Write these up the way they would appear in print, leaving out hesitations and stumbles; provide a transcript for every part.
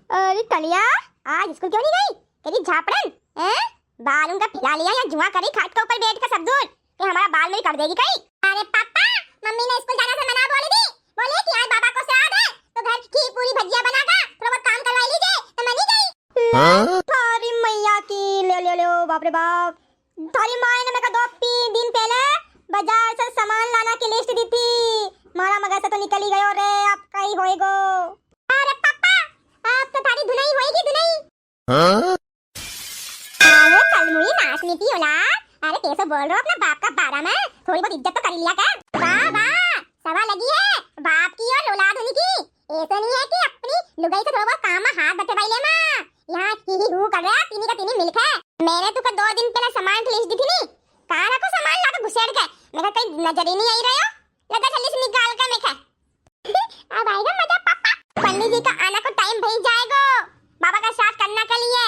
अरे कलिया, आज स्कूल क्यों नहीं गई? तेरी झापड़न हैं? बाल उनका फैला लिया या जुआ करी खाट के ऊपर बैठ कर सब दूर कि हमारा बाल मेरी कर देगी कहीं? अरे पापा, मम्मी ने स्कूल जाने से मना बोली थी। बोली कि आज बाबा को श्राद्ध है तो घर की पूरी भजिया बनाकर थोड़ा बहुत काम करवा लीजिए, तो मैं नहीं गई। थारी मैया की ले बाप रे बाप। थारी माँ ने मेरे को 2-3 दिन पहले बाजार से सामान लाना की लिस्ट दी थी। मारा मगर से तो निकल ही गयो रे, अब कहीं होएगो। अरे पापा, आप तो थारी धुनाई होएगी धुनाई। अरे कल मुई नाचनी थी औलाद। अरे कैसे बोल रहे हो अपना बाप का बारा में? थोड़ी बहुत इज्जत तो कर लिया कर। वाह वाह, सवा लगी है बाप की और औलाद होने की। ऐसा नहीं है कि अपनी लुगाई से थोड़ा बहुत काम में हाथ बटवाई ले मां। यहाँ की ही रू कर रहा, तीनी का तीनी मिल्क है। मैंने तो 2 दिन पहले सामान की लिस्ट दी थी नी। कहां रखो सामान लाकर घुसेड़ के? मेरा कहीं नजर ही नहीं आई रहे हो। लगा जल्दी से निकाल के मैं खा। अब आएगा मजा पापा। पंडित जी का आना को टाइम भई जाएगा बाबा का श्राद्ध करने के लिए।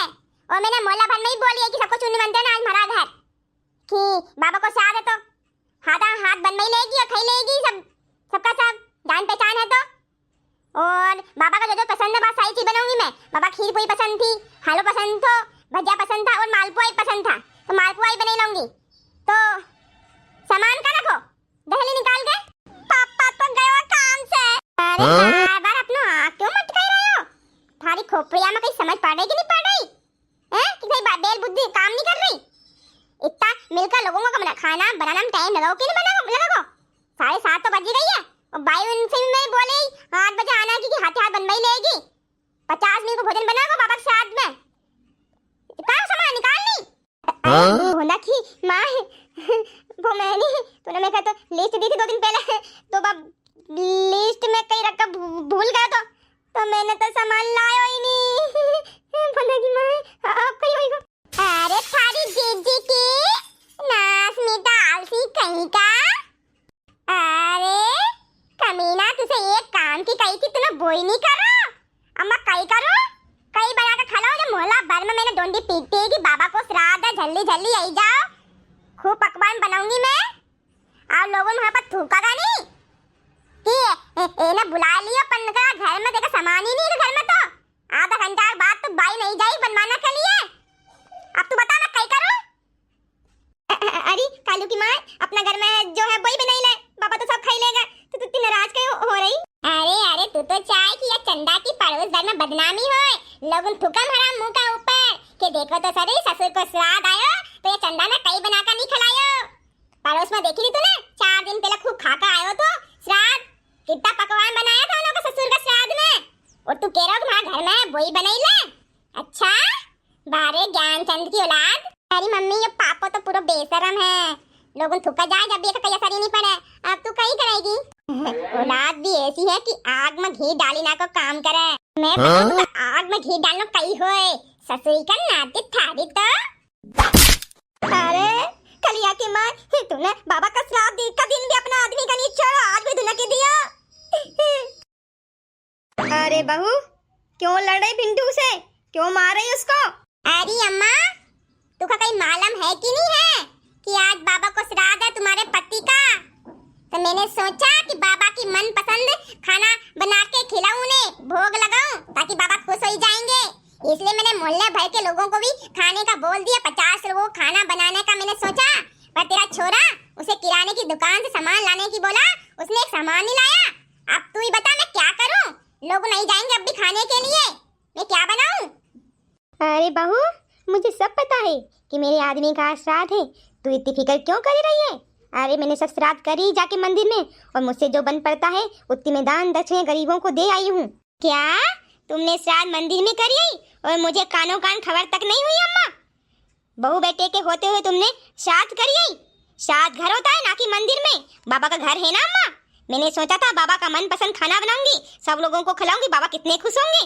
और मैंने मोहल्ला भर में ही बोली है कि सबको चुन्नी बनते ना आज हमारा घर कि बाबा को श्राद्ध है तो हाथ बनवाई लेगी और खाई लेगी सबका सब जान पहचान है तो। और बाबा का जो पसंद है बस सारी चीज बनाऊंगी मैं। बाबा खीर पूरी पसंद थी, हलवा पसंद था, भजिया पसंद था और मालपुआ ही पसंद था, तो मालपुआ ही बना लाऊंगी। तो सामान का रखो दहली निकाल के। पापा तो गए काम से। अरे बार अपना आँख क्यों मटका रहे हो? थारी खोपड़िया में कहीं समझ पड़ रही कि नहीं पड़ रही हैं? कि कहीं बेल बुद्धि काम नहीं कर रही? इतना मिलकर लोगों को खाना बनाना में टाइम लगाओ कि नहीं लगाओ? 7:30 तो बज ही गई है और भाई उनसे मैं बोले 8 बजे आना कि हाथ बनवाई लेगी। 50 मिनट को भोजन बनाओ बाबा के साथ में। कहाँ सामान निकाल ली? होना की माँ वो मैंने तूने मैं कहता लिस्ट दी थी 2 दिन पहले, तो अब लिस्ट में कहीं रख कर भूल गया तो मैंने तो सामान लाया ही नहीं। बंदा की माँ आप कहीं होएगा। अरे थारी जीजी की नास मीठा आलसी कहीं का। अरे कमीना, तुझे एक काम की कही थी तूने बोई नहीं करो। अम्मा कहीं करो कहीं बना के खा लो। जो मोहल्ला भर में मैंने डोंडी पीटती है कि बाबा को श्राद्ध है, जल्दी जल्दी आई जाओ। खूब पकवान बनाऊंगी मैं और लोगों वहां पर थूकेगा नहीं कि ए ना बुला लियो पंडा घर में। देखा सामान ही नहीं घर में, तो आधा घंटा बाद तो बाई नहीं जाई बनवाना के लिए। अब तू बता मैं कहीं करूं? अरे कालू की माँ, अपना घर में जो है वही बनाई ले, बाबा तो सब खाई लेगा। तो तू नाराज क्यों हो रही? अरे तू तो चाहे कि ये चंदा की पड़ोस घर में बदनामी हो, लोगों थूकम हराम मुंह का ऊपर कि देखो तो सरी ससुर को श्राद्ध आयो तो ये चंदा ने कई बनाकर नहीं खिलायो। पड़ोस में देखी थी तूने? 4 दिन पहले खूब खा कर आयो तो श्राद्ध कितना पकवान बनाया था उन लोगों का ससुर का श्राद्ध में। और तू कह रहा हो तुम्हारे घर में वही बनाई ले? अच्छा बारे ज्ञानचंद की औलाद। अरे मम्मी ये पापा तो पूरा बेशरम है, लोगों थूका जाए जब ये कहीं असर ही नहीं पड़े। अब तू कहीं करेगी? औलाद भी ऐसी है कि आग में घी डाली ना को काम करे। मैं बताऊं तो आग में घी डालना कहीं होए ससुरी का नाती थारी तो। अरे कलिया की माँ, तूने बाबा का श्राद्ध का दिन भी अपना आदमी का नहीं छोड़ा, आज भी धुला के दिया। अरे बहू क्यों लड़ रही भिंडू से? क्यों मार रही उसको? अरे अम्मा तुका कहीं मालूम है कि नहीं है कि आज बाबा को श्राद्ध है तुम्हारे पति का? तो मैंने सोचा कि बाबा की मनपसंद खाना बना के खिलाऊं, उन्हें भोग लगाऊं ताकि बाबा खुश हो जाएंगे। इसलिए मैंने मोहल्ले भर के लोगों को भी खाने का बोल दिया। 50 लोगों को खाना बनाने का मैंने सोचा, पर तेरा छोरा उसे किराने की दुकान से सामान लाने की बोला, उसने एक सामान नहीं लाया। अब तू ही बता मैं क्या करूं? लोग नहीं जाएंगे अब भी खाने के लिए, मैं क्या बनाऊं? अरे बहू मुझे सब पता है कि मेरे आदमी का श्राद्ध है, तू इतनी फिक्र क्यों कर रही है? अरे मैंने सब श्राद्ध करी जाके मंदिर में, और मुझसे जो बन पड़ता है उतनी में दान दक्षिणा गरीबों को दे आई हूँ। क्या तुमने श्राद्ध मंदिर में करी और मुझे कानों कान खबर तक नहीं हुई? अम्मा बहू बेटे के होते हुए तुमने श्राद्ध करी? श्राद्ध घर होता है ना कि मंदिर में, बाबा का घर है ना अम्मा। मैंने सोचा था बाबा का मनपसंद खाना बनाऊंगी, सब लोगों को खिलाऊंगी, बाबा कितने खुश होंगे,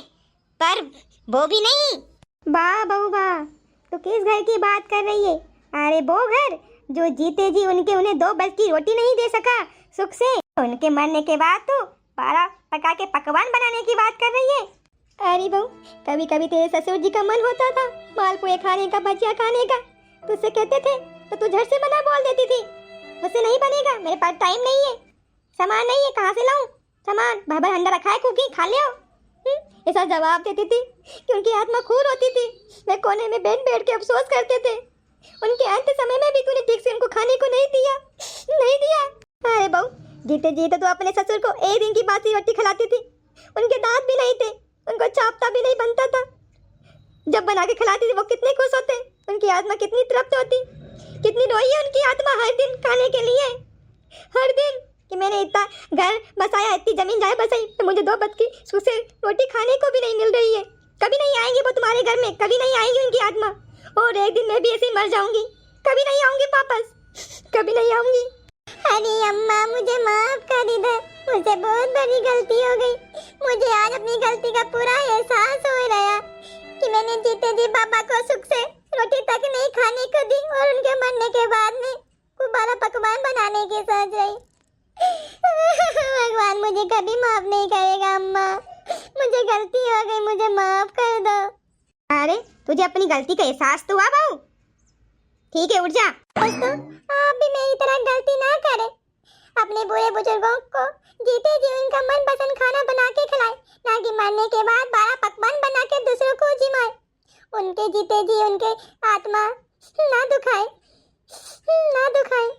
पर वो भी नहीं। वाह बहू वाह, तो किस घर की बात कर रही है? अरे वो घर जो जीते जी उन्हें 2 बल की रोटी नहीं दे सका सुख से, उनके मरने के बाद तो 12 प्रकार के पकवान बनाने की बात कर रही है। अरे बहू कभी कभी तेरे ससुर जी का मन होता था मालपुए खाने का, भजिया खाने का, तो उससे कहते थे तो तू झट से मना बोल देती थी, मुझसे नहीं बनेगा, मेरे पास टाइम नहीं है, सामान नहीं है, कहाँ से लाऊं सामान? भर भर अंडा रखा है, कुकी खा ले। ऐसा जवाब देती थी कि उनकी आत्मा खून होती थी। वे कोने में बैठ बैठ के अफसोस करते थे। उनके अंत समय में भी तूने ठीक से उनको खाने को नहीं दिया, नहीं दिया। अरे बहू, जीते जीते तो अपने ससुर को एक दिन की बासी रोटी खिलाती थी। उनके दांत भी नहीं थे, उनको चापता भी नहीं बनता था। जब बना के खिलाती थी वो कितने खुश होते, उनकी आत्मा कितनी तृप्त होती। कितनी रोई है उनकी आत्मा हर दिन खाने के लिए, हर दिन कि मैंने इतना घर बसाया, इतनी जमीन जाए बसाई, तो मुझे 2 वक्त की सूखे रोटी खाने को भी नहीं मिल रही है। कभी नहीं आएंगी वो तुम्हारे घर में, कभी नहीं आएंगी उनकी आत्मा। और एक दिन मैं भी ऐसे ही मर जाऊंगी, कभी नहीं आऊंगी वापस, कभी नहीं आऊंगी। अरे अम्मा, मुझे माफ कर दे, मुझसे बहुत बड़ी गलती हो गई। मुझे आज अपनी गलती का पूरा एहसास हो रहा कि मैंने जीते जी पापा को सुख से रोटी तक नहीं खाने को दी और उनके मरने के बाद में दोबारा पकवान बनाने की सोच रही। भगवान मुझे कभी माफ नहीं करेगा अम्मा, मुझे गलती हो गई, मुझे माफ कर दो। अरे तुझे अपनी गलती का एहसास तो हुआ बहू? ठीक है, उठ जा। दोस्तों, आप भी मेरी तरह गलती ना करें। अपने बुरे बुजुर्गों को जीते जी उनका मनपसंद खाना बना के खिलाएं, ना कि मरने के बाद 12 पकवान बना के दूसरों को जिमाएं। उनके जीते जी उनके आत्मा ना दुखाए, ना दुखाए।